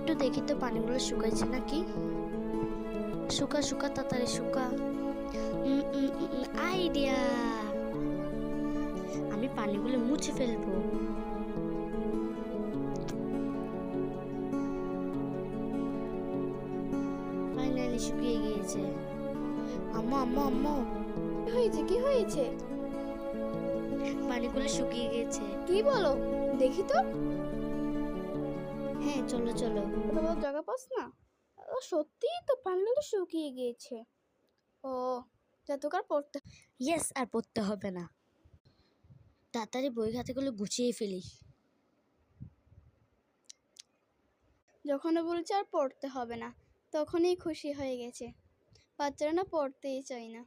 একটু দেখি তো পানিগুলো শুকাইছে নাকি। শুকা শুকা তাড়াতাড়ি শুকা। আইডিয়া, আমি পানিগুলো মুছে ফেলবো। ফাইনালি শুকিয়ে গিয়েছে। আম্মু আম্মু আম্মু, কি হয়েছে? পানিগুলো শুকিয়ে গিয়েছে। কি বলো, দেখি তো। হ্যাঁ চলো চলো। জায়গা পাস না? ও সত্যি তো, পানিগুলো শুকিয়ে গিয়েছে। ও, যতকার পড়তে। ইয়েস, আর পড়তে হবে না। তাড়াতাড়ি বই খাতাগুলো গুছিয়ে ফেলি। যখন বলছে আর পড়তে হবে না, তখনই খুশি হয়ে গেছে। বাচ্চারা না পড়তেই চায় না।